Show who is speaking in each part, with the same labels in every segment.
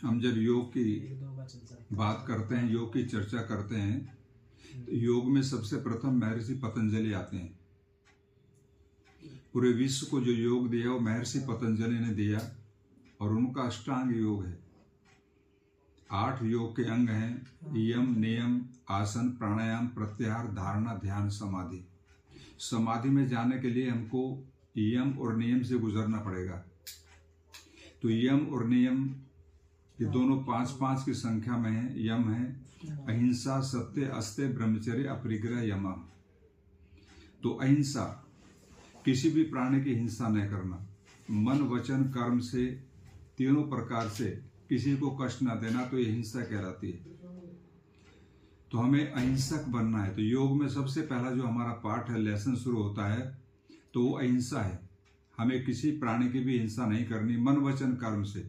Speaker 1: हम जब योग की बात करते हैं, योग की चर्चा करते हैं, तो योग में सबसे प्रथम महर्षि पतंजलि आते हैं। पूरे विश्व को जो योग दिया वो महर्षि पतंजलि ने दिया और उनका अष्टांग योग है। 8 योग के अंग हैं: यम, नियम, आसन, प्राणायाम, प्रत्याहार, धारणा, ध्यान, समाधि। समाधि में जाने के लिए हमको यम और नियम से गुजरना पड़ेगा। तो यम और नियम ये दोनों 5-5 की संख्या में है। यम है अहिंसा, सत्य, अस्तेय, ब्रह्मचर्य, अपरिग्रह, यम। तो अहिंसा, किसी भी प्राणी की हिंसा नहीं करना, मन, वचन, कर्म से तीनों प्रकार से किसी को कष्ट न देना, तो ये हिंसा कहलाती है। तो हमें अहिंसक बनना है। तो योग में सबसे पहला जो हमारा पाठ है, लेसन शुरू होता है, तो वो अहिंसा है। हमें किसी प्राणी की भी हिंसा नहीं करनी, मन, वचन, कर्म से।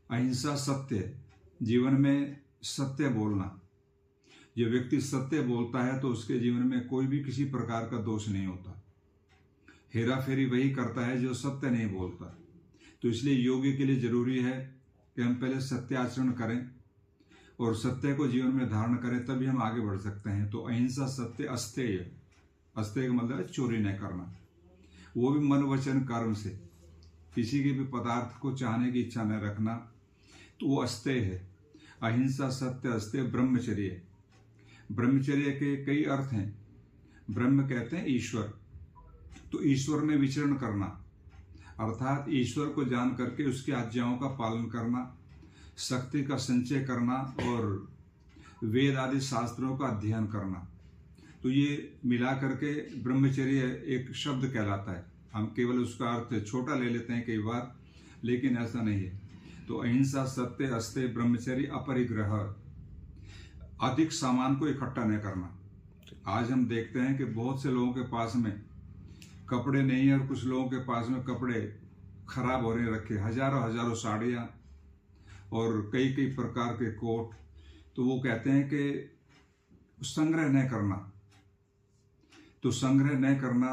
Speaker 1: अहिंसा, सत्य, जीवन में सत्य बोलना। जो व्यक्ति सत्य बोलता है तो उसके जीवन में कोई भी किसी प्रकार का दोष नहीं होता। हेरा फेरी वही करता है जो सत्य नहीं बोलता। तो इसलिए योगी के लिए जरूरी है कि हम पहले सत्य आचरण करें और सत्य को जीवन में धारण करें, तभी हम आगे बढ़ सकते हैं। तो अहिंसा, सत्य, अस्तेय। अस्तेय का मतलब है चोरी नहीं करना, वो भी मन, वचन, कर्म से। किसी के भी पदार्थ को चाहने की इच्छा न रखना, तो वो अस्तेय है। अहिंसा, सत्य, अस्तेय, ब्रह्मचर्य। ब्रह्मचर्य के कई अर्थ हैं। ब्रह्म कहते हैं ईश्वर, तो ईश्वर में विचरण करना, अर्थात ईश्वर को जान करके उसकी आज्ञाओं का पालन करना, शक्ति का संचय करना और वेद आदि शास्त्रों का अध्ययन करना। तो ये मिला करके ब्रह्मचर्य एक शब्द कहलाता है। हम केवल उसका अर्थ छोटा ले लेते हैं कई बार, लेकिन ऐसा नहीं है। तो अहिंसा, सत्य, अस्तेय, ब्रह्मचर्य, अपरिग्रह। अधिक सामान को इकट्ठा नहीं करना। आज हम देखते हैं कि बहुत से लोगों के पास में कपड़े नहीं है और कुछ लोगों के पास में कपड़े खराब हो रहे रखे, हजारों साड़ियाँ और कई कई प्रकार के कोट। तो वो कहते हैं कि संग्रह नहीं करना। तो संग्रह नहीं करना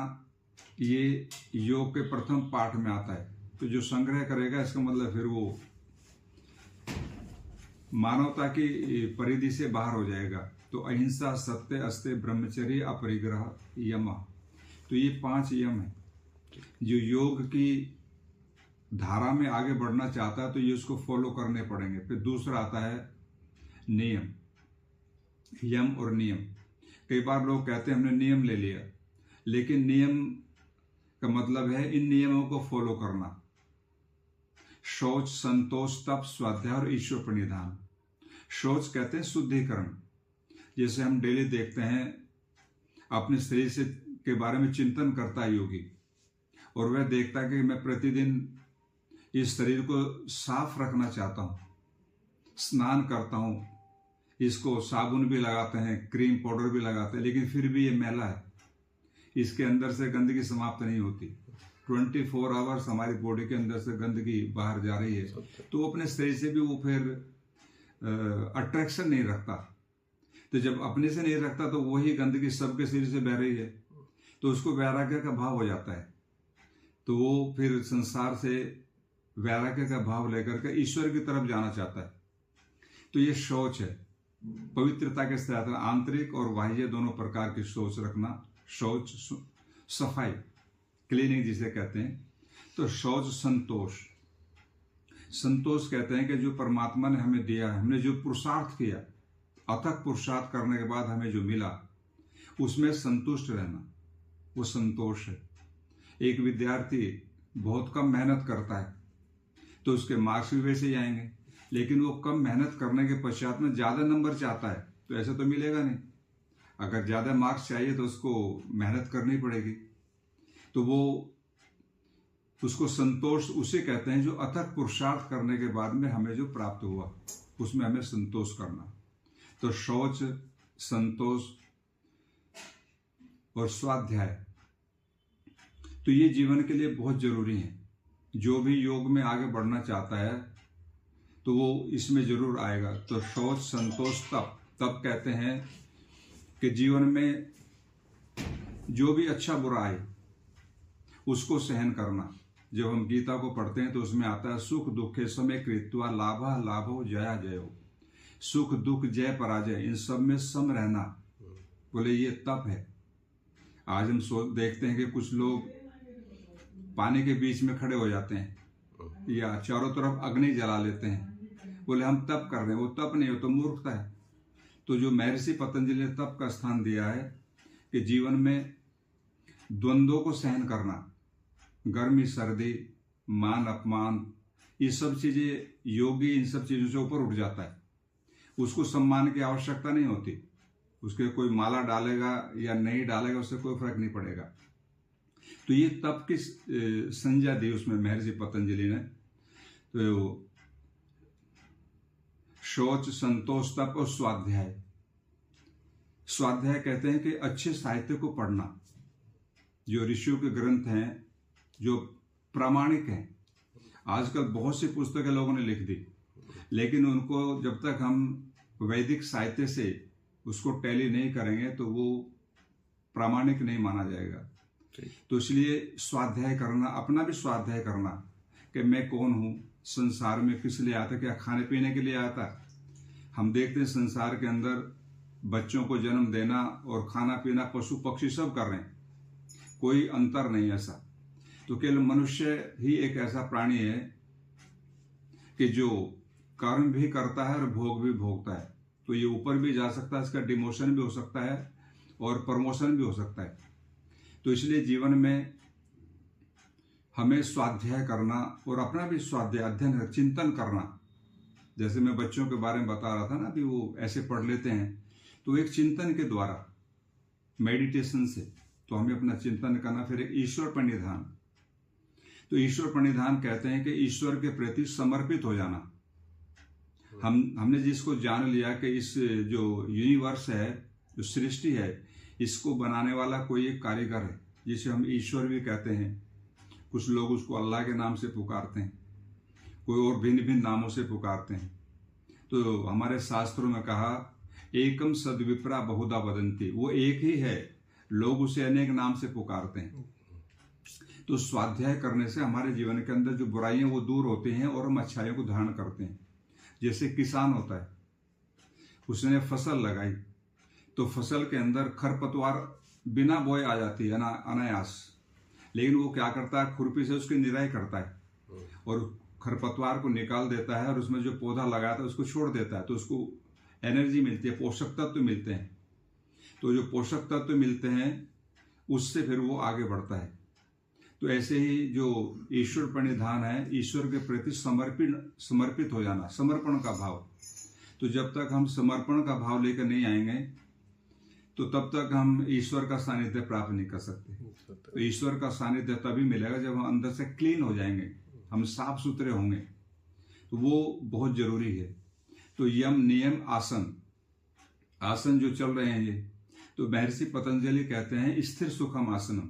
Speaker 1: ये योग के प्रथम पाठ में आता है। तो जो संग्रह करेगा इसका मतलब फिर वो मानवता की परिधि से बाहर हो जाएगा। तो अहिंसा, सत्य, अस्तेय, ब्रह्मचर्य, अपरिग्रह, यम। तो ये 5 यम है। जो योग की धारा में आगे बढ़ना चाहता है तो ये उसको फॉलो करने पड़ेंगे। फिर दूसरा आता है नियम, यम और नियम। कई बार लोग कहते हैं हमने नियम ले लिया, लेकिन नियम का मतलब है इन नियमों को फॉलो करना। शौच, संतोष, तप, स्वाध्याय और ईश्वर प्रणिधान। शौच कहते हैं शुद्धिकरण। जैसे हम डेली देखते हैं, अपने शरीर से के बारे में चिंतन करता है योगी, और वह देखता है कि मैं प्रतिदिन इस शरीर को साफ रखना चाहता हूँ, स्नान करता हूँ, इसको साबुन भी लगाते हैं, क्रीम पाउडर भी लगाते हैं, लेकिन फिर भी ये मैला है, इसके अंदर से गंदगी समाप्त नहीं होती। 24 आवर्स हमारी बॉडी के अंदर से गंदगी बाहर जा रही है। तो वो अपने शरीर से भी वो फिर अट्रैक्शन नहीं रखता। तो जब अपने से नहीं रखता तो वही गंदगी सबके शरीर से बह रही है, तो उसको वैराग्य का भाव हो जाता है। तो वो फिर संसार से वैराग्य का भाव लेकर के ईश्वर की तरफ जाना चाहता है। तो ये शौच है। पवित्रता के साथ आंतरिक और बाह्य दोनों प्रकार की सोच रखना। शौच, सफाई, क्लीनिंग जिसे कहते हैं। तो शौच, संतोष। संतोष कहते हैं कि जो परमात्मा ने हमें दिया है, हमने जो पुरुषार्थ किया, अथक पुरुषार्थ करने के बाद हमें जो मिला, उसमें संतुष्ट रहना, वो संतोष है। एक विद्यार्थी बहुत कम मेहनत करता है तो उसके मार्क्स भी वैसे ही आएंगे, लेकिन वो कम मेहनत करने के पश्चात में ज्यादा नंबर चाहता है तो ऐसा तो मिलेगा नहीं। अगर ज्यादा मार्क्स चाहिए तो उसको मेहनत करनी पड़ेगी। तो वो उसको संतोष उसे कहते हैं जो अथक पुरुषार्थ करने के बाद में हमें जो प्राप्त हुआ उसमें हमें संतोष करना। तो शौच, संतोष और स्वाध्याय, तो ये जीवन के लिए बहुत जरूरी है। जो भी योग में आगे बढ़ना चाहता है तो वो इसमें जरूर आएगा। तो शौच, संतोष, तप। तप कहते हैं कि जीवन में जो भी अच्छा बुरा है उसको सहन करना। जब हम गीता को पढ़ते हैं तो उसमें आता है सुख दुखे समय कृत्वा लाभा लाभो जया जयो, सुख दुख जय पराजय इन सब में सम रहना। बोले ये तप है। आज हम देखते हैं कि कुछ लोग पानी के बीच में खड़े हो जाते हैं या चारों तरफ अग्नि जला लेते हैं, बोले हम तप कर रहे हैं। वो तप नहीं, हो तो मूर्खता है। तो जो महर्षि पतंजलि ने तप का स्थान दिया है कि जीवन में द्वंद्वों को सहन करना, गर्मी सर्दी मान अपमान, ये सब चीजें योगी इन सब चीजों से ऊपर उठ जाता है। उसको सम्मान की आवश्यकता नहीं होती, उसके कोई माला डालेगा या नहीं डालेगा उससे कोई फर्क नहीं पड़ेगा। तो ये तप की संज्ञा दी उसमें महर्षि पतंजलि ने। तो शौच संतोष तप और स्वाध्याय। स्वाध्याय कहते हैं कि अच्छे साहित्य को पढ़ना, जो ऋषियों के ग्रंथ हैं जो प्रामाणिक हैं। आजकल बहुत सी पुस्तकें लोगों ने लिख दी, लेकिन उनको जब तक हम वैदिक साहित्य से उसको टैली नहीं करेंगे तो वो प्रामाणिक नहीं माना जाएगा। तो इसलिए स्वाध्याय करना, अपना भी स्वाध्याय करना कि मैं कौन हूं, संसार में किस लिए आता, क्या खाने पीने के लिए आता। हम देखते हैं संसार के अंदर बच्चों को जन्म देना और खाना पीना पशु पक्षी सब कर रहे हैं, कोई अंतर नहीं ऐसा। तो केवल मनुष्य ही एक ऐसा प्राणी है कि जो कर्म भी करता है और भोग भी भोगता है। तो ये ऊपर भी जा सकता है, इसका डिमोशन भी हो सकता है और प्रमोशन भी हो सकता है। तो इसलिए जीवन में हमें स्वाध्याय करना और अपना भी स्वाध्याय अध्ययन चिंतन करना। जैसे मैं बच्चों के बारे में बता रहा था ना, अभी वो ऐसे पढ़ लेते हैं, तो एक चिंतन के द्वारा मेडिटेशन से तो हमें अपना चिंतन करना। फिर ईश्वर प्रणिधान। तो ईश्वर प्रणिधान कहते हैं कि ईश्वर के प्रति समर्पित हो जाना। हमने जिसको जान लिया कि इस जो यूनिवर्स है, जो सृष्टि है, इसको बनाने वाला कोई एक कारीगर है, जिसे हम ईश्वर भी कहते हैं। कुछ लोग उसको अल्लाह के नाम से पुकारते हैं, कोई और भिन्न भिन्न नामों से पुकारते हैं। तो हमारे शास्त्रों में कहा एकम सद्विप्रा बहुधा वदंती, वो एक ही है, लोग उसे अनेक नाम से पुकारते हैं। तो स्वाध्याय करने से हमारे जीवन के अंदर जो बुराइयां वो दूर होती हैं और हम अच्छाइयों को धारण करते हैं। जैसे किसान होता है, उसने फसल लगाई तो फसल के अंदर खरपतवार बिना बोए आ जाती है अनायास, लेकिन वो क्या करता है, खुरपी से उसकी निराई करता है और खरपतवार को निकाल देता है और उसमें जो पौधा लगाया था उसको छोड़ देता है। तो उसको एनर्जी मिलती है, पोषक तत्व मिलते हैं। तो जो पोषक तत्व मिलते हैं उससे फिर वो आगे बढ़ता है। तो ऐसे ही जो ईश्वर प्रणिधान है, ईश्वर के प्रति समर्पित हो जाना, समर्पण का भाव। तो जब तक हम समर्पण का भाव लेकर नहीं आएंगे तो तब तक हम ईश्वर का सानिध्य प्राप्त नहीं कर सकते। तो ईश्वर का सानिध्य तभी मिलेगा जब हम अंदर से क्लीन हो जाएंगे, हम साफ सुथरे होंगे। तो वो बहुत जरूरी है। तो यम नियम आसन जो चल रहे हैं ये, तो महर्षि पतंजलि कहते हैं स्थिर सुखम आसनम,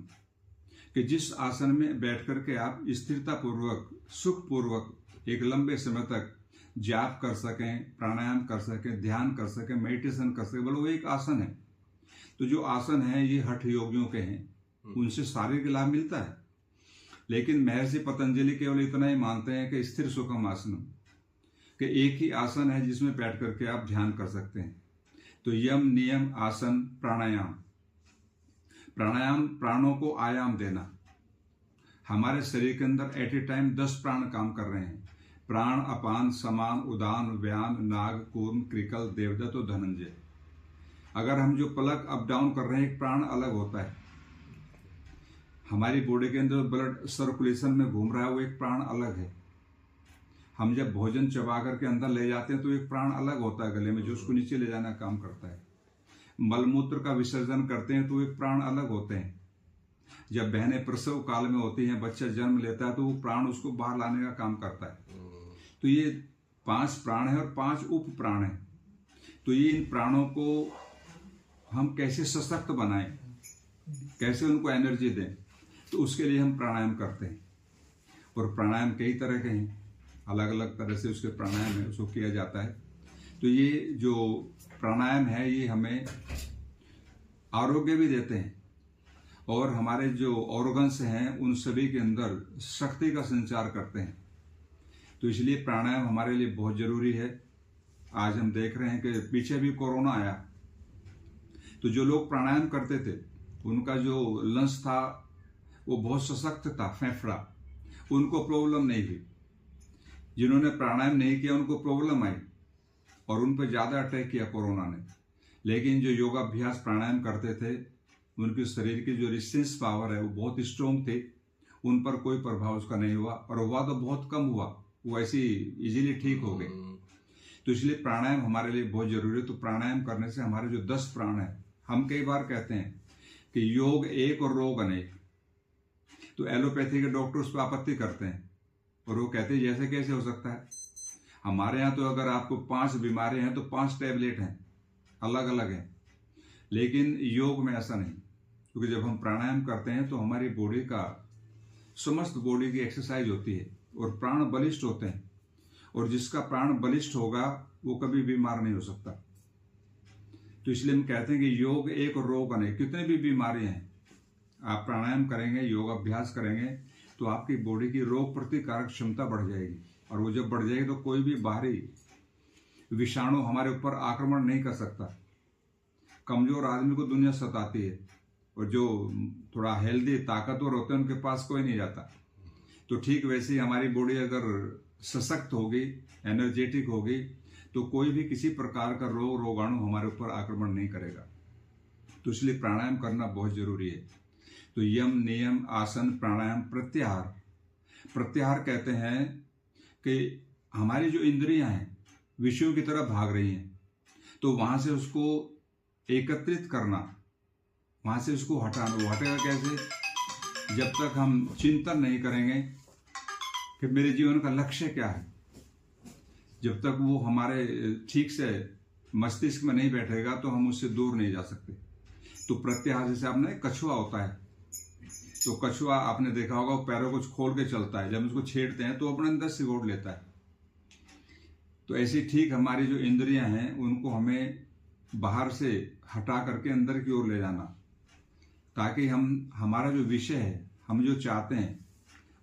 Speaker 1: कि जिस आसन में बैठ करके आप स्थिरता पूर्वक सुख पूर्वक एक लंबे समय तक जाप कर सकें, प्राणायाम कर सकें, ध्यान कर सकें, मेडिटेशन कर सकें, बोलो वो एक आसन है। तो जो आसन है ये हठ योगियों के हैं, उनसे शारीरिक लाभ मिलता है। लेकिन महर्षि पतंजलि केवल इतना ही मानते हैं कि स्थिर सुखम आसनम, कि एक ही आसन है जिसमें बैठ करके आप ध्यान कर सकते हैं। तो यम नियम आसन प्राणायाम। प्राणायाम प्राणों को आयाम देना। हमारे शरीर के अंदर एट ए टाइम 10 प्राण काम कर रहे हैं। प्राण अपान समान उदान व्यान नाग कूर्म क्रिकल देवदत्त और धनंजय। अगर हम जो पलक अप डाउन कर रहे हैं, एक प्राण अलग होता है। हमारी बॉडी के अंदर ब्लड सर्कुलेशन में घूम रहा है, वो एक प्राण अलग है। हम जब भोजन चबा करके अंदर ले जाते हैं तो एक प्राण अलग होता है गले में, जो उसको नीचे ले जाना काम करता है। मलमूत्र का विसर्जन करते हैं तो एक प्राण अलग होते हैं। जब बहनें प्रसव काल में होती हैं, बच्चा जन्म लेता है, तो वो प्राण उसको बाहर लाने का काम करता है। तो ये 5 प्राण है और 5 उप प्राण है। तो ये इन प्राणों को हम कैसे सशक्त बनाएं, कैसे उनको एनर्जी दें, तो उसके लिए हम प्राणायाम करते हैं। और प्राणायाम कई तरह के हैं, अलग अलग तरह से उसके प्राणायाम है, उसको किया जाता है। तो ये जो प्राणायाम है ये हमें आरोग्य भी देते हैं और हमारे जो ऑर्गन्स हैं उन सभी के अंदर शक्ति का संचार करते हैं। तो इसलिए प्राणायाम हमारे लिए बहुत जरूरी है। आज हम देख रहे हैं कि पीछे भी कोरोना आया तो जो लोग प्राणायाम करते थे उनका जो लंग्स था वो बहुत सशक्त था, फेफड़ा, उनको प्रॉब्लम नहीं हुई। जिन्होंने प्राणायाम नहीं किया उनको प्रॉब्लम आई और उन पर ज्यादा अटैक किया कोरोना ने। लेकिन जो योगाभ्यास प्राणायाम करते थे उनके शरीर की जो रेजिस्टेंस पावर है वो बहुत स्ट्रोंग थी, उन पर कोई प्रभाव उसका नहीं हुआ, और हुआ तो बहुत कम हुआ, वो ऐसे इजीली ठीक हो गए। तो इसलिए प्राणायाम हमारे लिए बहुत जरूरी है। तो प्राणायाम करने से हमारे जो 10 प्राण है, हम कई बार कहते हैं कि योग एक और रोग अनेक। तो एलोपैथी के डॉक्टर उस पर आपत्ति करते हैं और वो कहते हैं जैसे कैसे हो सकता है। हमारे यहाँ तो अगर आपको 5 बीमारियां हैं तो 5 टैबलेट हैं, अलग अलग हैं। लेकिन योग में ऐसा नहीं, क्योंकि जब हम प्राणायाम करते हैं तो हमारी बॉडी का समस्त बॉडी की एक्सरसाइज होती है और प्राण बलिष्ठ होते हैं, और जिसका प्राण बलिष्ठ होगा वो कभी बीमार नहीं हो सकता। तो इसलिए हम कहते हैं कि योग एक और रोग अनेक। कितने भी बीमारी हैं, आप प्राणायाम करेंगे, योगाभ्यास करेंगे तो आपकी बॉडी की रोग प्रतिकारक क्षमता बढ़ जाएगी, और वो जब बढ़ जाएगी तो कोई भी बाहरी विषाणु हमारे ऊपर आक्रमण नहीं कर सकता। कमजोर आदमी को दुनिया सताती है और जो थोड़ा हेल्दी ताकतवर होते हैं उनके पास कोई नहीं जाता। तो ठीक वैसे ही हमारी बॉडी अगर सशक्त होगी, एनर्जेटिक होगी, तो कोई भी किसी प्रकार का रोगाणु हमारे ऊपर आक्रमण नहीं करेगा। तो इसलिए प्राणायाम करना बहुत जरूरी है। तो यम, नियम, आसन, प्राणायाम, प्रत्याहार। प्रत्याहार कहते हैं कि हमारी जो इंद्रियां हैं विषयों की तरफ भाग रही हैं, तो वहां से उसको एकत्रित करना, वहां से उसको हटाना। वो हटेगा कैसे? जब तक हम चिंतन नहीं करेंगे कि मेरे जीवन का लक्ष्य क्या है, जब तक वो हमारे ठीक से मस्तिष्क में नहीं बैठेगा तो हम उससे दूर नहीं जा सकते। तो प्रत्याहार, जैसे आपने कछुआ होता है, तो कछुआ आपने देखा होगा वो पैरों को खोल के चलता है, जब उसको छेड़ते हैं तो अपने अंदर सिकोड़ लेता है। तो ऐसे ठीक हमारी जो इंद्रियां हैं उनको हमें बाहर से हटा करके अंदर की ओर ले जाना, ताकि हम हमारा जो विषय है, हम जो चाहते हैं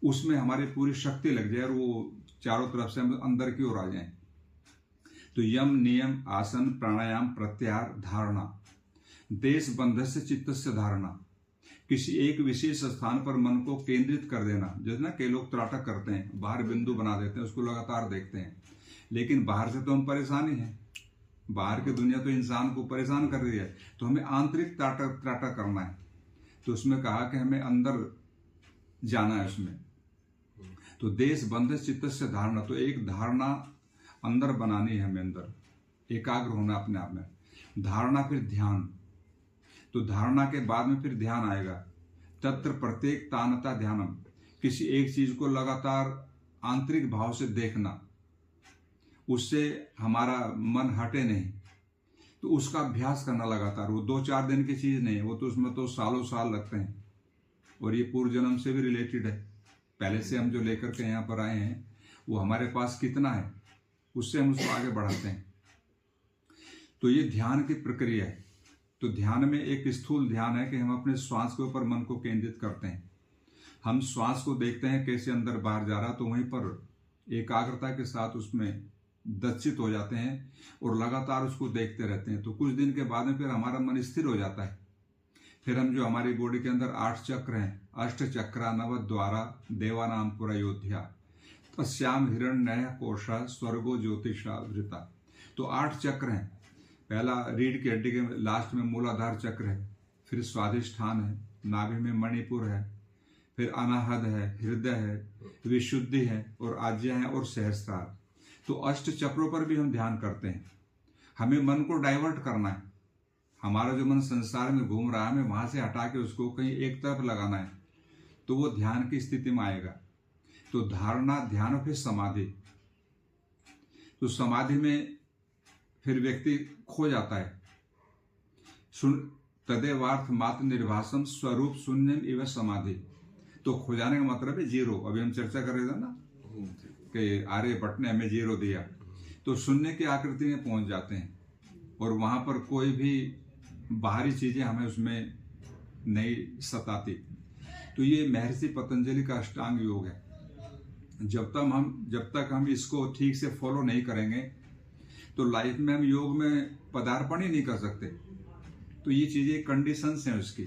Speaker 1: उसमें हमारी पूरी शक्ति लग जाए और वो चारों तरफ से हम अंदर की ओर आ जाएं। तो यम, नियम, आसन, प्राणायाम, प्रत्याहार, धारणा। देश बंधस्य चित्तस्य धारणा, किसी एक विशेष स्थान पर मन को केंद्रित कर देना। जैसे ना कई लोग त्राटक करते हैं, बाहर बिंदु बना देते हैं, उसको लगातार देखते हैं, लेकिन बाहर से तो हम परेशान ही हैं। बाहर की दुनिया तो इंसान को परेशान कर रही है, तो हमें आंतरिक त्राटक करना है। तो उसमें कहा कि हमें अंदर जाना है उसमें। तो देश बंध चित्त से धारणा, तो एक धारणा अंदर बनानी है हमें, अंदर एकाग्र होना अपने आप में। धारणा, फिर ध्यान। तो धारणा के बाद में फिर ध्यान आएगा। तत्र प्रत्येक तानता ध्यानम, किसी एक चीज को लगातार आंतरिक भाव से देखना, उससे हमारा मन हटे नहीं, तो उसका अभ्यास करना लगातार। वो 2-4 दिन की चीज नहीं है, वो तो उसमें तो सालों साल लगते हैं, और ये पूर्व जन्म से भी रिलेटेड है। पहले से हम जो लेकर के यहाँ पर आए हैं वो हमारे पास कितना है, उससे हम उसको आगे बढ़ाते हैं। तो ये ध्यान की प्रक्रिया है। तो ध्यान में एक स्थूल ध्यान है कि हम अपने श्वास के ऊपर मन को केंद्रित करते हैं। हम श्वास को देखते हैं कैसे अंदर बाहर जा रहा, तो वहीं पर एकाग्रता के साथ उसमें दक्षित हो जाते हैं और लगातार उसको देखते रहते हैं। तो कुछ दिन के बाद में फिर हमारा मन स्थिर हो जाता है। फिर हम जो हमारी बॉडी के अंदर 8 चक्र हैं, अष्ट चक्रा नव द्वारा देवानाम पुरा योध्या तस्याम हिरण्यः कोशा स्वर्गो ज्योतिषा वृता। तो 8 चक्र हैं। पहला रीढ़ की हड्डी के लास्ट में मूलाधार चक्र है, फिर स्वाधिष्ठान है, नाभि में मणिपुर है, फिर अनाहद है, हृदय है, विशुद्धि है, और आज्ञा है, और सहस्त्रार। तो अष्ट चक्रों पर भी हम ध्यान करते हैं। हमें मन को डाइवर्ट करना है। हमारा जो मन संसार में घूम रहा है, हमें वहां से हटा के उसको कहीं एक तरफ लगाना है, तो वो ध्यान की स्थिति में आएगा। तो धारणा, ध्यान, फिर समाधि। तो समाधि में फिर व्यक्ति खो जाता है। तदेवार्थ मात्र निर्भासम स्वरूप शून्यम इव समाधि। तो खो जाने का मतलब है जीरो। अभी हम चर्चा कर रहे थे ना कि आर्यभट्ट ने हमें जीरो दिया। तो शून्य की आकृति में पहुंच जाते हैं, और वहां पर कोई भी बाहरी चीजें हमें उसमें नहीं सताती। तो ये महर्षि पतंजलि का अष्टांग योग है। जब तक हम इसको ठीक से फॉलो नहीं करेंगे तो लाइफ में हम योग में पदार्पण ही नहीं कर सकते। तो ये चीजें कंडीशंस हैं उसकी।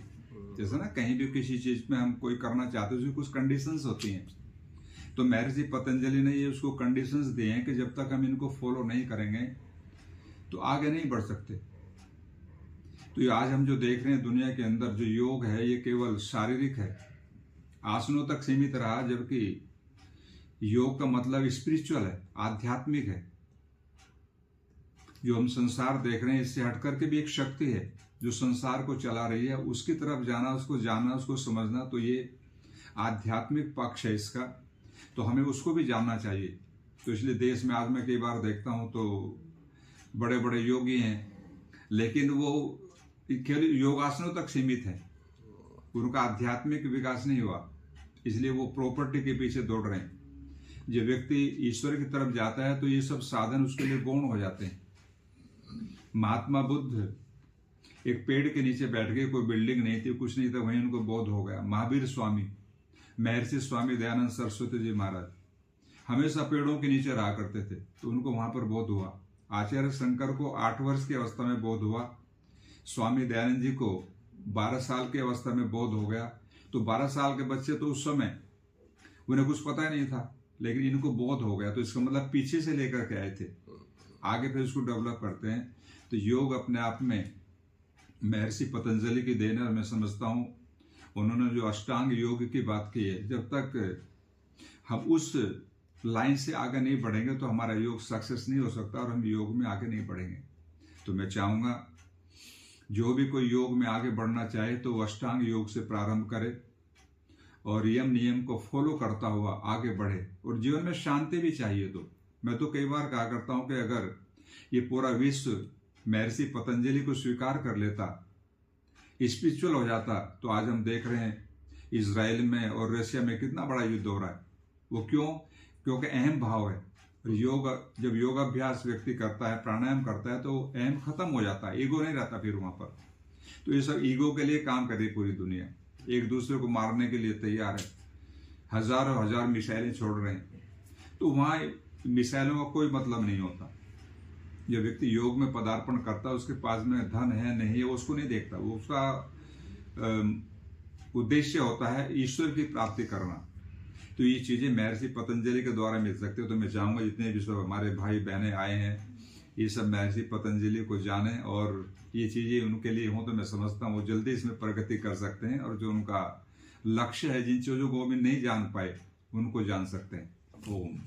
Speaker 1: जैसे ना कहीं भी किसी चीज में हम कोई करना चाहते हैं उसकी कुछ कंडीशंस होती हैं। तो महर्षि पतंजलि ने ये उसको कंडीशंस दिए हैं कि जब तक हम इनको फॉलो नहीं करेंगे तो आगे नहीं बढ़ सकते। तो ये आज हम जो देख रहे हैं दुनिया के अंदर जो योग है ये केवल शारीरिक है, आसनों तक सीमित रहा, जबकि योग का मतलब स्पिरिचुअल है, आध्यात्मिक है। जो हम संसार देख रहे हैं इससे हटकर के भी एक शक्ति है जो संसार को चला रही है, उसकी तरफ जाना, उसको जानना, उसको समझना, तो ये आध्यात्मिक पक्ष है इसका। तो हमें उसको भी जानना चाहिए। तो इसलिए देश में आज मैं कई बार देखता हूं तो बड़े बड़े योगी हैं, लेकिन वो केवल योगासनों तक सीमित है, उनका आध्यात्मिक विकास नहीं हुआ, इसलिए वो प्रॉपर्टी के पीछे दौड़ रहे हैं। जो व्यक्ति ईश्वर की तरफ जाता है तो ये सब साधन उसके लिए गौण हो जाते हैं। महात्मा बुद्ध एक पेड़ के नीचे बैठ गए, कोई बिल्डिंग नहीं थी, कुछ नहीं था, वहीं उनको बोध हो गया। महावीर स्वामी, महर्षि स्वामी दयानंद सरस्वती जी महाराज हमेशा पेड़ों के नीचे रहा करते थे, तो उनको वहां पर बोध हुआ। आचार्य शंकर को 8 वर्ष की अवस्था में बोध हुआ, स्वामी दयानंद जी को 12 साल की अवस्था में बोध हो गया। तो 12 साल के बच्चे तो उस समय उन्हें कुछ पता ही नहीं था, लेकिन इनको बोध हो गया। तो इसका मतलब पीछे से लेकर के आए थे, आगे फिर इसको डेवलप करते हैं। तो योग अपने आप में महर्षि पतंजलि की देन है। मैं समझता हूं उन्होंने जो अष्टांग योग की बात की है, जब तक हम उस लाइन से आगे नहीं बढ़ेंगे तो हमारा योग सक्सेस नहीं हो सकता और हम योग में आगे नहीं बढ़ेंगे। तो मैं चाहूंगा जो भी कोई योग में आगे बढ़ना चाहे तो वो अष्टांग योग से प्रारंभ करे और यम नियम को फॉलो करता हुआ आगे बढ़े। और जीवन में शांति भी चाहिए। तो मैं तो कई बार कहा करता हूं कि अगर ये पूरा विश्व महर्षि पतंजलि को स्वीकार कर लेता, स्पिरिचुअल हो जाता, तो आज हम देख रहे हैं इजराइल में और रशिया में कितना बड़ा युद्ध हो रहा है। वो क्यों? क्योंकि अहम भाव है। योग, जब योगाभ्यास व्यक्ति करता है, प्राणायाम करता है, तो अहम खत्म हो जाता है, ईगो नहीं रहता फिर वहां पर। तो ये सब ईगो के लिए काम करे पूरी दुनिया, एक दूसरे को मारने के लिए तैयार है, हजारों हजार मिसाइलें छोड़ रहे हैं। तो वहां मिसाइलों का कोई मतलब नहीं होता। जो व्यक्ति योग में पदार्पण करता है उसके पास में धन है नहीं है वो उसको नहीं देखता, वो उसका उद्देश्य होता है ईश्वर की प्राप्ति करना। तो ये चीजें महर्षि पतंजलि के द्वारा मिल सकती है। तो मैं चाहूंगा जितने भी सब हमारे भाई बहनें आए हैं ये सब महर्षि पतंजलि को जाने और ये चीजें उनके लिए हों, तो मैं समझता हूँ वो जल्दी इसमें प्रगति कर सकते हैं और जो उनका लक्ष्य है, जिन चीजों को वो भी नहीं जान पाए उनको जान सकते हैं। ओम।